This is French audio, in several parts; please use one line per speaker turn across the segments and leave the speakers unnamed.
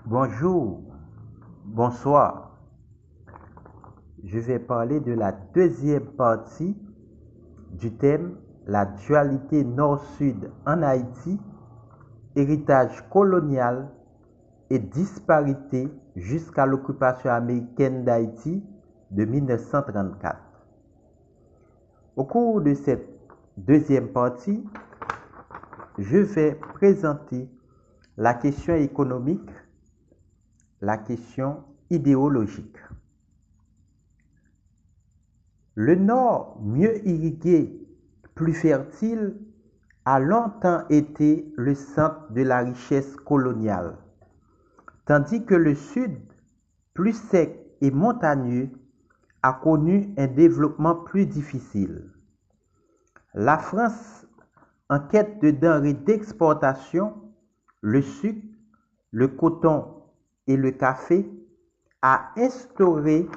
Bonjour, bonsoir. Je vais parler de la deuxième partie du thème la dualité nord-sud en Haïti, héritage colonial et disparité jusqu'à l'occupation américaine d'Haïti de 1934. Au cours de cette deuxième partie, je vais présenter la question économique, la question idéologique. Le Nord, mieux irrigué, plus fertile, a longtemps été le centre de la richesse coloniale, tandis que le Sud, plus sec et montagneux, a connu un développement plus difficile. La France, en quête de denrées d'exportation, le sucre, le coton et le café, a instauré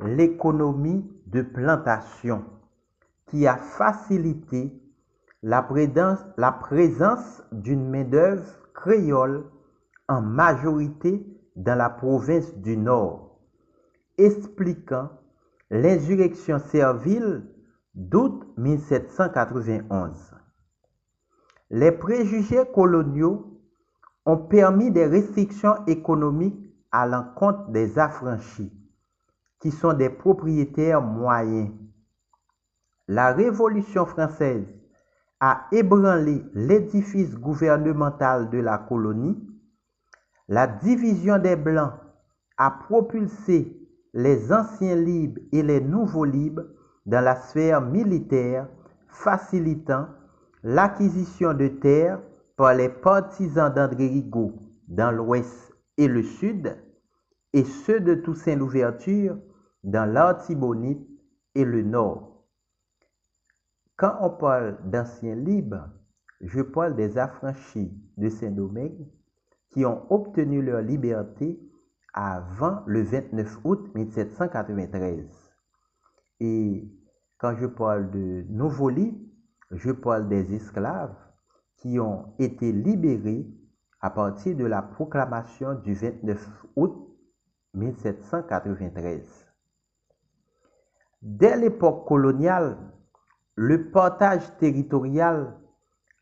l'économie de plantation qui a facilité la présence d'une main-d'œuvre créole en majorité dans la province du Nord, expliquant l'insurrection servile d'août 1791. Les préjugés coloniaux ont permis des restrictions économiques à l'encontre des affranchis, qui sont des propriétaires moyens. La Révolution française a ébranlé l'édifice gouvernemental de la colonie. La division des Blancs a propulsé les anciens libres et les nouveaux libres dans la sphère militaire, facilitant l'acquisition de terres par les partisans d'André Rigaud dans l'Ouest et le Sud, et ceux de Toussaint Louverture dans l'Artibonite et le Nord. Quand on parle d'anciens libres, je parle des affranchis de Saint-Domingue qui ont obtenu leur liberté avant le 29 août 1793. Et quand je parle de nouveaux libres, je parle des esclaves qui ont été libérés à partir de la proclamation du 29 août 1793. Dès l'époque coloniale, le partage territorial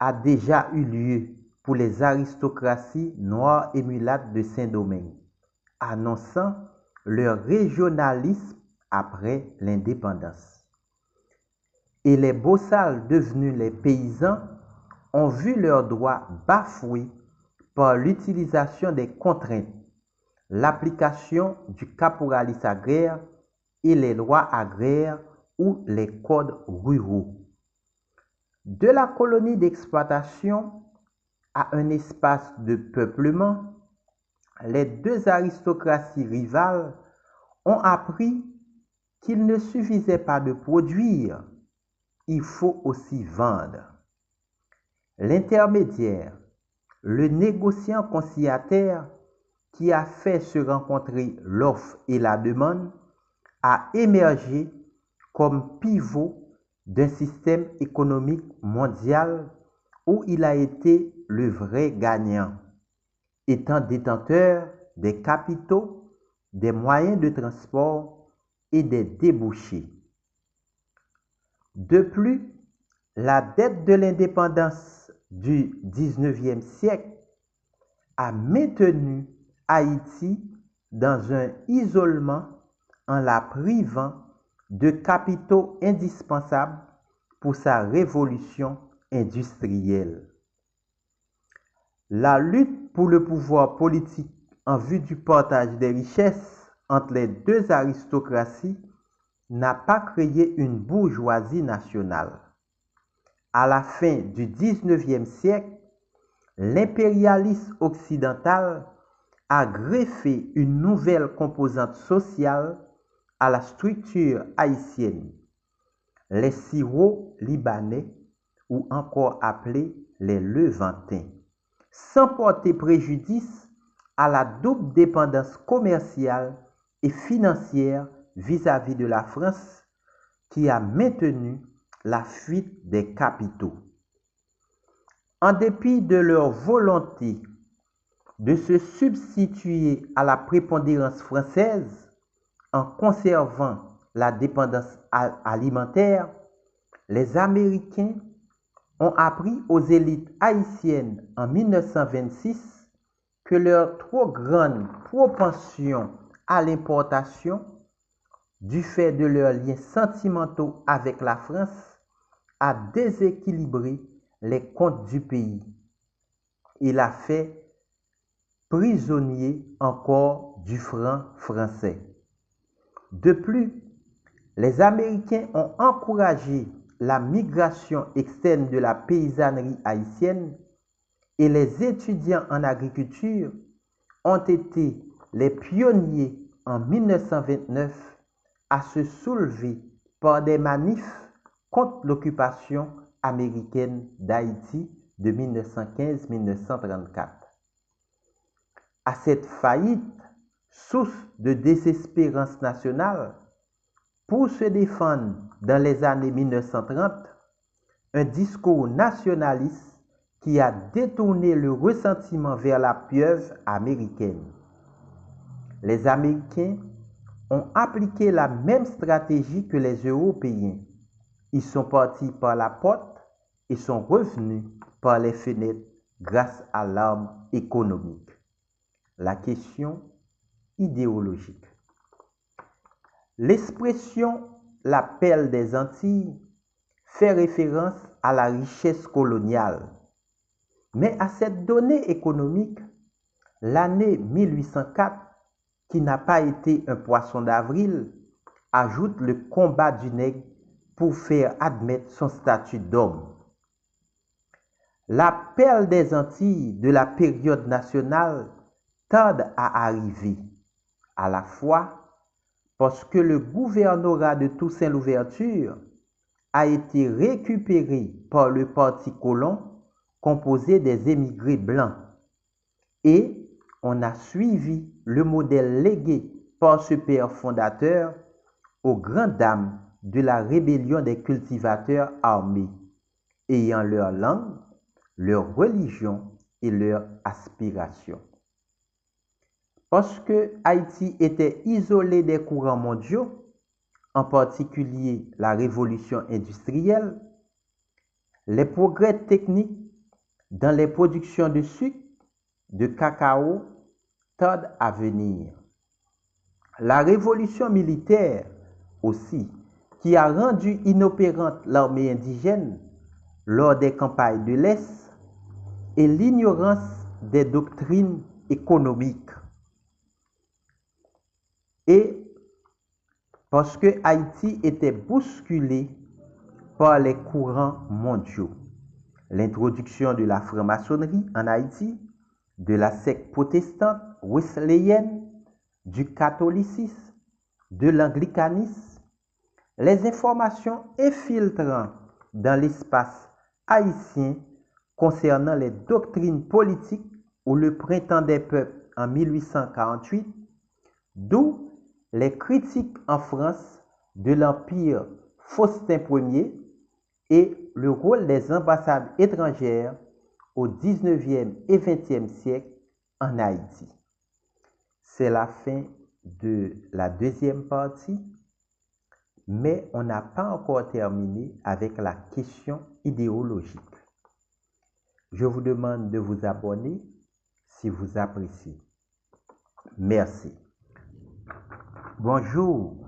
a déjà eu lieu pour les aristocraties noires et mulattes de Saint-Domingue, annonçant leur régionalisme après l'indépendance. Et les bossals devenus les paysans ont vu leurs droits bafoués par l'utilisation des contraintes, l'application du caporalisme agraire et les lois agraires ou les codes ruraux. De la colonie d'exploitation à un espace de peuplement, les deux aristocraties rivales ont appris qu'il ne suffisait pas de produire, il faut aussi vendre. L'intermédiaire, le négociant conciliataire qui a fait se rencontrer l'offre et la demande, a émergé comme pivot d'un système économique mondial où il a été le vrai gagnant, étant détenteur des capitaux, des moyens de transport et des débouchés. De plus, la dette de l'indépendance du 19e siècle a maintenu Haïti dans un isolement en la privant de capitaux indispensables pour sa révolution industrielle. La lutte pour le pouvoir politique en vue du partage des richesses entre les deux aristocraties n'a pas créé une bourgeoisie nationale. À la fin du 19e siècle, l'impérialisme occidental a greffé une nouvelle composante sociale à la structure haïtienne, les Syro-Libanais ou encore appelés les Levantins, sans porter préjudice à la double dépendance commerciale et financière vis-à-vis de la France qui a maintenu la fuite des capitaux. En dépit de leur volonté de se substituer à la prépondérance française en conservant la dépendance alimentaire, les Américains ont appris aux élites haïtiennes en 1926 que leur trop grande propension à l'importation, du fait de leurs liens sentimentaux avec la France, a déséquilibré les comptes du pays et l'a fait prisonnier encore du franc français. De plus, les Américains ont encouragé la migration externe de la paysannerie haïtienne et les étudiants en agriculture ont été les pionniers en 1929 à se soulever par des manifs contre l'occupation américaine d'Haïti de 1915-1934. À cette faillite, source de désespérance nationale, pour se défendre dans les années 1930, un discours nationaliste qui a détourné le ressentiment vers la pieuvre américaine. Les Américains ont appliqué la même stratégie que les Européens. Ils sont partis par la porte et sont revenus par les fenêtres grâce à l'arme économique. La question idéologique. L'expression la perle des Antilles fait référence à la richesse coloniale. Mais à cette donnée économique, l'année 1804, qui n'a pas été un poisson d'avril, ajoute le combat du nègre pour faire admettre son statut d'homme. La perle des Antilles de la période nationale tarde à arriver, à la fois parce que le gouvernorat de Toussaint Louverture a été récupéré par le parti colon composé des émigrés blancs et on a suivi le modèle légué par ce père fondateur aux grandes dames de la rébellion des cultivateurs armés, ayant leur langue, leur religion et leur aspiration. Parce que Haïti était isolé des courants mondiaux, en particulier la révolution industrielle, les progrès techniques dans les productions de sucre, de cacao tardent à venir. La révolution militaire aussi, qui a rendu inopérante l'armée indigène lors des campagnes de l'Est, et l'ignorance des doctrines économiques. Et parce que Haïti était bousculé par les courants mondiaux. L'introduction de la franc-maçonnerie en Haïti, de la secte protestante wesleyenne, du catholicisme, de l'anglicanisme, les informations infiltrant dans l'espace haïtien concernant les doctrines politiques ou le printemps des peuples en 1848, d'où les critiques en France de l'Empire Faustin Ier et le rôle des ambassades étrangères au XIXe et XXe siècle en Haïti. C'est la fin de la deuxième partie, mais on n'a pas encore terminé avec la question idéologique. Je vous demande de vous abonner si vous appréciez. Merci. Bonjour.